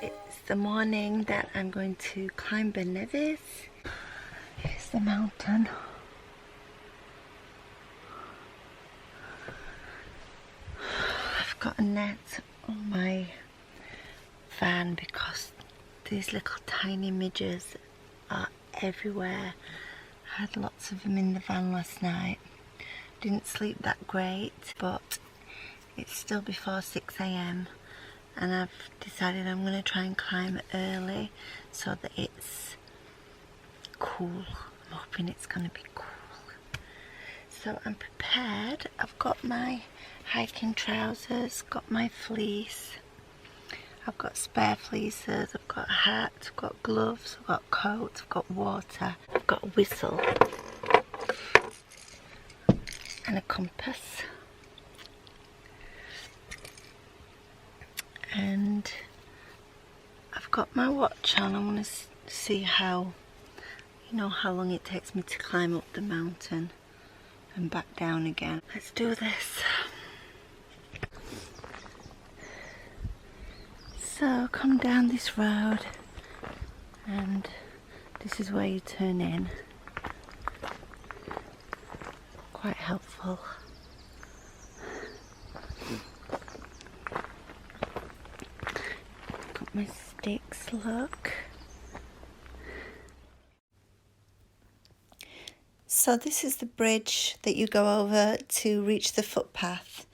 It's the morning that I'm going to climb Ben Nevis. Here's the mountain. I've got a net on my van because these little tiny midges are everywhere. I had lots of them in the van last night. Didn't sleep that great, but it's still before 6 AM and I've decided I'm going to try and climb early so that it's cool. I'm hoping it's going to be cool. So I'm prepared. I've got my hiking trousers, got my fleece, I've got spare fleeces, I've got a hat, I've got gloves, I've got a coat, I've got water, I've got a whistle and a compass. And I've got my watch on. I want to see how long it takes me to climb up the mountain and back down again. Let's do this. So come down this road and this is where you turn in. Quite helpful. Got my sticks, look. So this is the bridge that you go over to reach the footpath.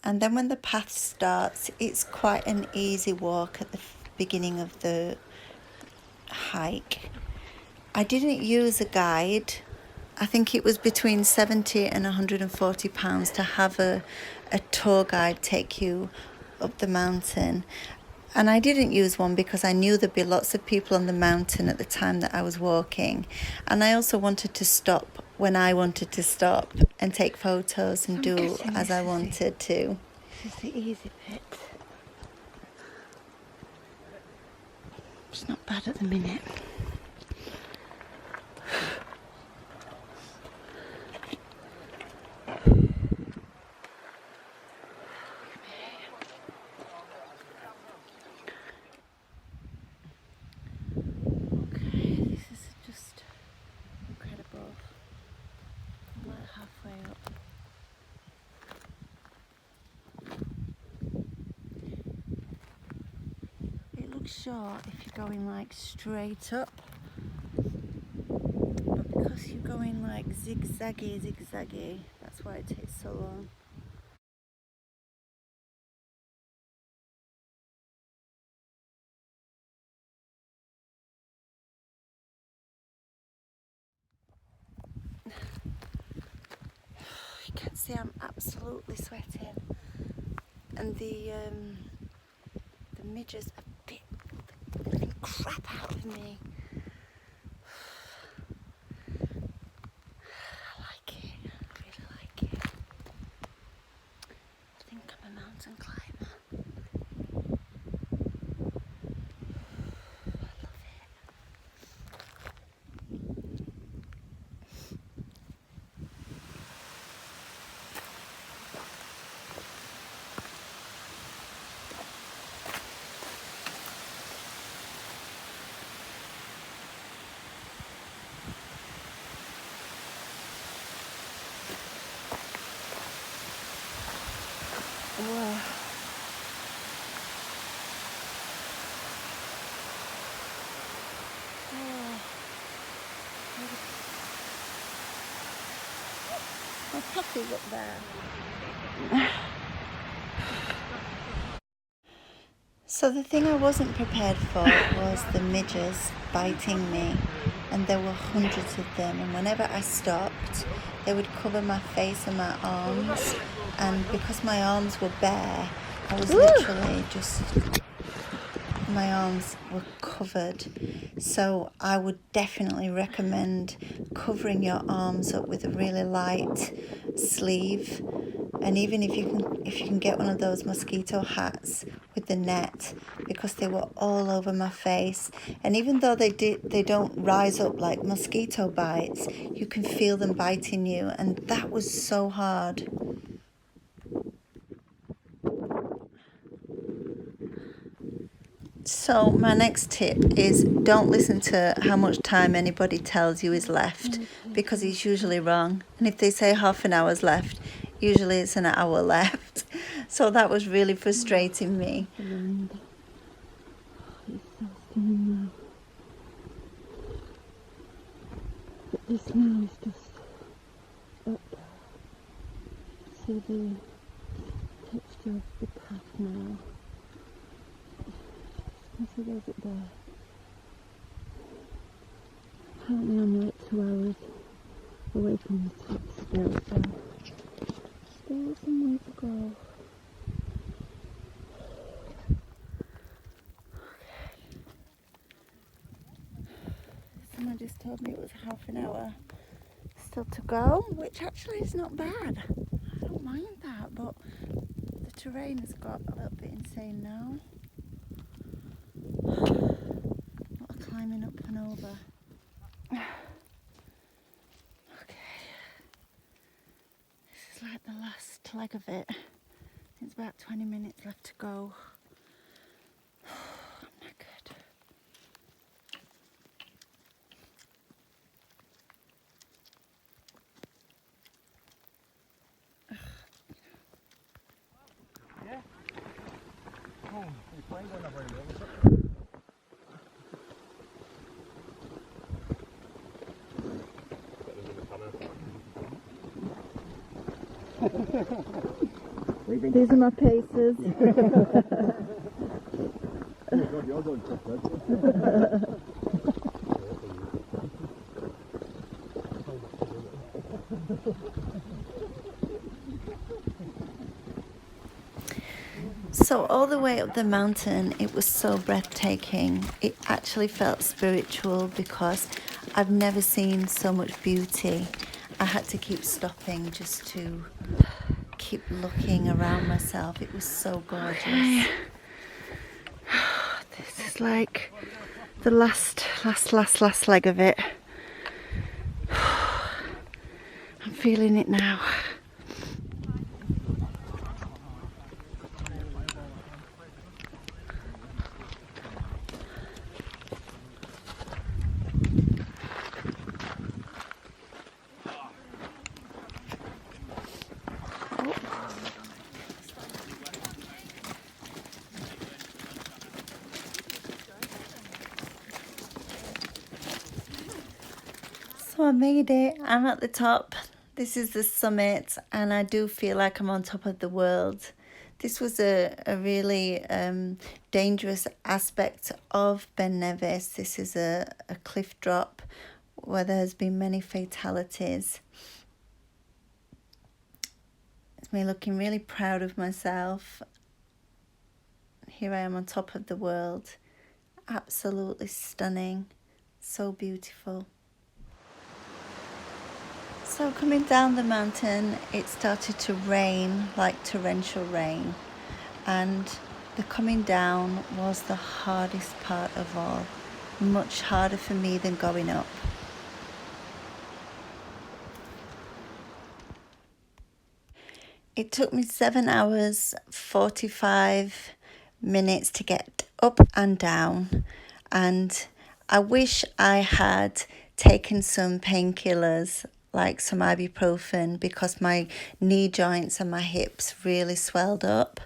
And then when the path starts, it's quite an easy walk at the beginning of the hike. I didn't use a guide. I think it was between £70 and £140 to have a tour guide take you up the mountain. And I didn't use one because I knew there'd be lots of people on the mountain at the time that I was walking. And I also wanted to stop when I wanted to stop and take photos and do as I wanted to. This is the easy bit. It's not bad at the minute. Short if you're going like straight up, but because you're going like zigzaggy, that's why it takes so long. You can see I'm absolutely sweating, and the midges are beating crap out of me. I like it, I really like it. I think I'm a mountain climber. Whoa. My puppy's up there. So the thing I wasn't prepared for was the midges biting me, and there were hundreds of them, and whenever I stopped they would cover my face and my arms, and because my arms were bare, I was literally just, my arms were covered. So I would definitely recommend covering your arms up with a really light sleeve, and even if you can get one of those mosquito hats with the net, because they were all over my face. And even though they don't rise up like mosquito bites, you can feel them biting you, and that was so hard. So my next tip is don't listen to how much time anybody tells you is left, because it's usually wrong. And if they say half an hour's left, usually it's an hour left. So that was really frustrating me. But this now is just up to the texture of the path now. You can see there's it there. Apparently I'm like 2 hours away from the top still, so still some way to go. Someone just told me it was half an hour still to go, which actually is not bad. I don't mind that, but the terrain has got a little bit insane now. A lot of climbing up and over. Okay, this is like the last leg of it. It's about 20 minutes left to go. I'm knackered. Yeah. Oh, your plane going up very well, is it? These are my paces. Oh God, you're going to So all the way up the mountain, it was so breathtaking. It actually felt spiritual because I've never seen so much beauty. I had to keep stopping just to keep looking around myself. It was so gorgeous. This is like the last leg of it. I'm feeling it now. So I made it. I'm at the top. This is the summit, and I do feel like I'm on top of the world. This was a really dangerous aspect of Ben Nevis. This is a cliff drop where there has been many fatalities. It's me looking really proud of myself. Here I am on top of the world. Absolutely stunning. So beautiful. So coming down the mountain, it started to rain, like torrential rain, and the coming down was the hardest part of all, much harder for me than going up. It took me 7 hours, 45 minutes to get up and down, and I wish I had taken some painkillers like some ibuprofen, because my knee joints and my hips really swelled up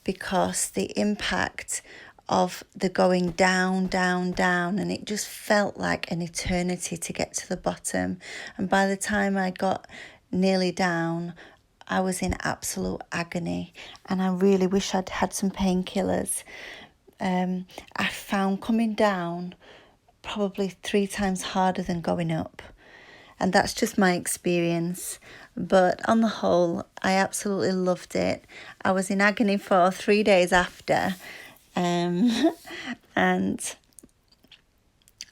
because the impact of the going down, and it just felt like an eternity to get to the bottom. And by the time I got nearly down, I was in absolute agony, and I really wish I'd had some painkillers. I found coming down probably 3 times harder than going up. And that's just my experience. But on the whole, I absolutely loved it. I was in agony for 3 days after. And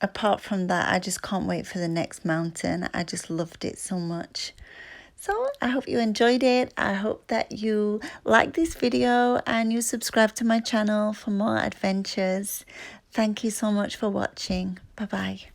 apart from that, I just can't wait for the next mountain. I just loved it so much. So I hope you enjoyed it. I hope that you like this video and you subscribe to my channel for more adventures. Thank you so much for watching. Bye bye.